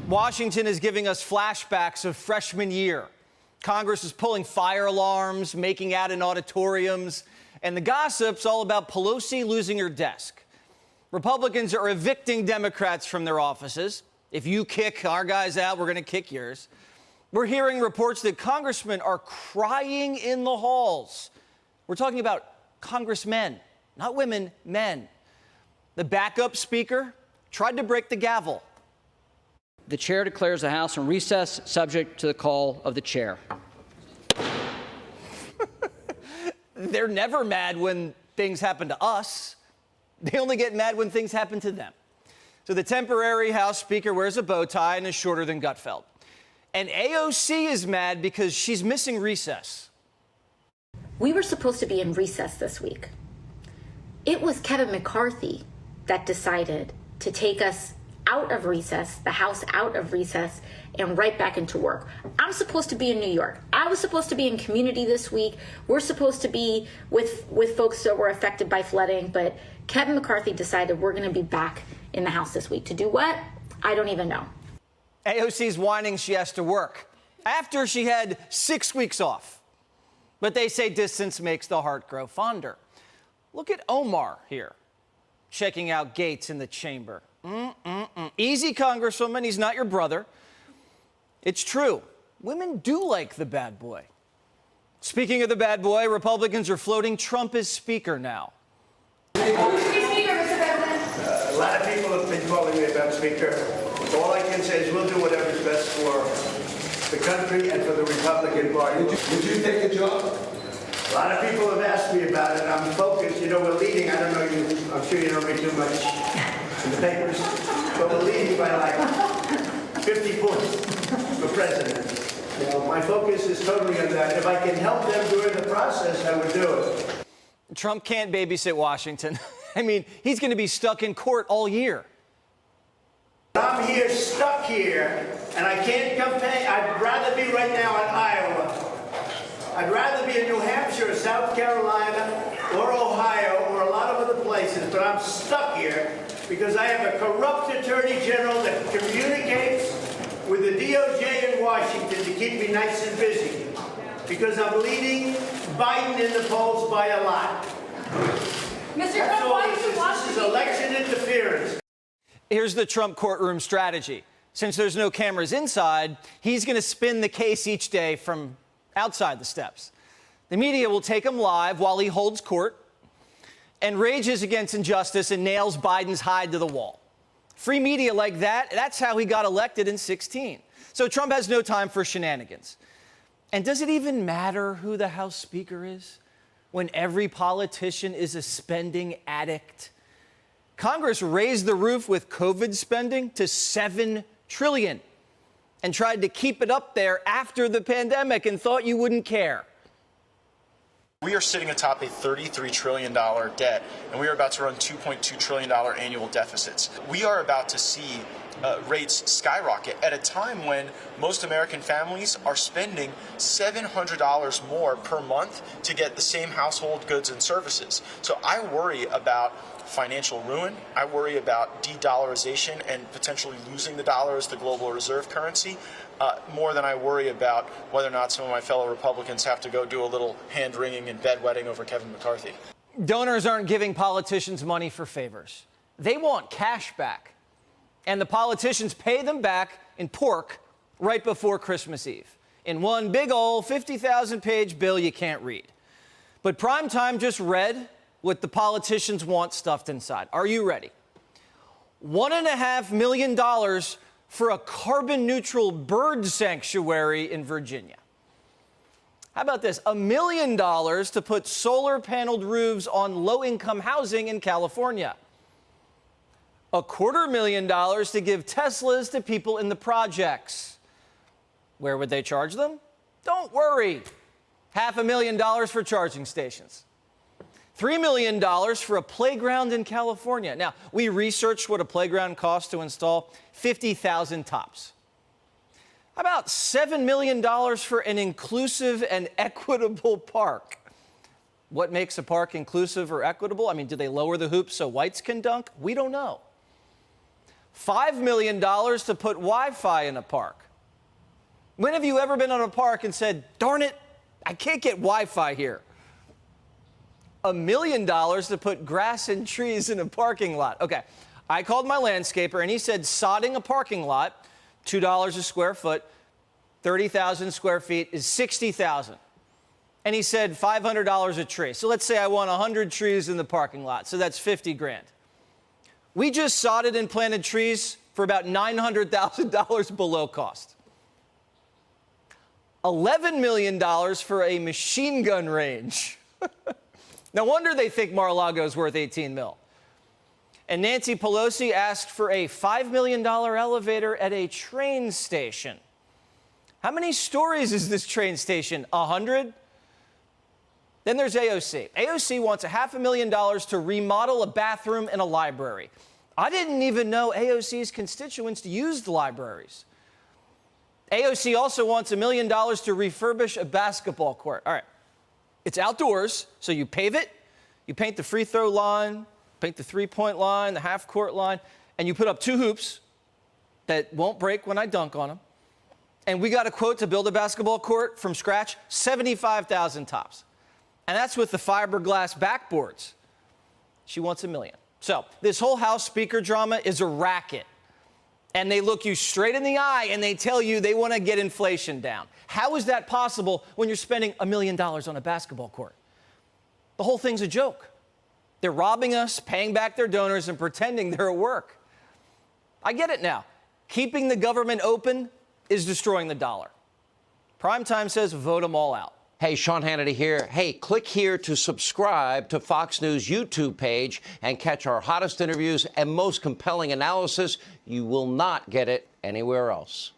Washington is giving us flashbacks of freshman year. Congress is pulling fire alarms, making out in auditoriums, and the gossip's all about Pelosi losing her desk. Republicans are evicting Democrats from their offices. If you kick our guys out, we're going to kick yours. We're hearing reports that congressmen are crying in the halls. We're talking about congressmen, not women, men. The backup speaker tried to break the gavel. The chair declares the House in recess, subject to the call of the chair. They're never mad when things happen to us. They only get mad when things happen to them. So the temporary House Speaker wears a bow tie and is shorter than Gutfeld. And AOC is mad because she's missing recess. We were supposed to be in recess this week. It was Kevin McCarthy that decided to take us out of recess, the House out of recess, and right back into work. I'm supposed to be in New York. I was supposed to be in community this week. We're supposed to be with folks that were affected by flooding, but Kevin McCarthy decided we're going to be back in the House this week. To do what? I don't even know. AOC's whining she has to work after she had 6 weeks off. But they say distance makes the heart grow fonder. Look at Omar here, checking out Gates in the chamber. Easy, Congresswoman, he's not your brother. It's true. Women do like the bad boy. Speaking of the bad boy, Republicans are floating Trump as speaker now. A lot of people have been calling me about speaker. All I can say is we'll do whatever's best for the country and for the Republican Party. Would you take the job? A lot of people have asked me about it. I'm focused. You know, we're leading. I don't know you. I'm sure you don't read too much in the papers, but we're leading by like 50 points for president. You know, my focus is totally on that. If I can help them during the process, I would do it. Trump can't babysit Washington. I mean, he's going to be stuck in court all year. I'm here, stuck here, and I can't campaign. I'd rather be right now in Iowa. I'd rather be in New Hampshire, or South Carolina, or Ohio, or a lot of other places, but I'm stuck here because I have a corrupt attorney general that communicates with the DOJ in Washington to keep me nice and busy because I'm leading Biden in the polls by a lot. Mr. Trump, why did you watch this is election interference. Here's the Trump courtroom strategy. Since there's no cameras inside, he's going to spin the case each day from outside the steps. The media will take him live while he holds court and rages against injustice and nails Biden's hide to the wall. Free media like that, that's how he got elected in 2016. So Trump has no time for shenanigans. And does it even matter who the House Speaker is when every politician is a spending addict? Congress raised the roof with COVID spending to $7 trillion and tried to keep it up there after the pandemic and thought you wouldn't care. We are sitting atop a $33 trillion debt, and we are about to run $2.2 trillion annual deficits. We are about to see rates skyrocket at a time when most American families are spending $700 more per month to get the same household goods and services. So I worry about financial ruin. I worry about de-dollarization and potentially losing the dollar as the global reserve currency, more than I worry about whether or not some of my fellow Republicans have to go do a little hand-wringing and bedwetting over Kevin McCarthy. Donors aren't giving politicians money for favors. They want cash back. And the politicians pay them back in pork right before Christmas Eve in one big old 50,000-page bill you can't read. But Primetime just read what the politicians want stuffed inside. Are you ready? $1.5 million for a carbon-neutral bird sanctuary in Virginia. How about this? $1 million to put solar-paneled roofs on low-income housing in California. $250,000 to give Teslas to people in the projects. Where would they charge them? Don't worry. $500,000 for charging stations. $3 million for a playground in California. Now, we researched what a playground costs to install. 50,000 tops. How about $7 million for an inclusive and equitable park? What makes a park inclusive or equitable? I mean, do they lower the hoops so whites can dunk? We don't know. $5 million to put Wi-Fi in a park. When have you ever been on a park and said, darn it, I can't get Wi-Fi here? $1 million to put grass and trees in a parking lot. Okay, I called my landscaper and he said sodding a parking lot, $2 a square foot, 30,000 square feet is $60,000. And he said $500 a tree. So let's say I want 100 trees in the parking lot. So that's 50 grand. We just sodded and planted trees for about $900,000 below cost. $11 million for a machine gun range. No wonder they think Mar-a-Lago's worth 18 mil. And Nancy Pelosi asked for a $5 million elevator at a train station. How many stories is this train station? 100? Then there's AOC. AOC wants $500,000 to remodel a bathroom and a library. I didn't even know AOC's constituents used libraries. AOC also wants $1 million to refurbish a basketball court. All right, it's outdoors, so you pave it, you paint the free throw line, paint the three-point line, the half-court line, and you put up 2 hoops that won't break when I dunk on them. And we got a quote to build a basketball court from scratch, $75,000 tops. And that's with the fiberglass backboards. She wants $1 million. So this whole House Speaker drama is a racket. And they look you straight in the eye and they tell you they want to get inflation down. How is that possible when you're spending $1 million on a basketball court? The whole thing's a joke. They're robbing us, paying back their donors, and pretending they're at work. I get it now. Keeping the government open is destroying the dollar. Primetime says vote them all out. Hey, Sean Hannity here. Hey, click here to subscribe to Fox News YouTube page and catch our hottest interviews and most compelling analysis. You will not get it anywhere else.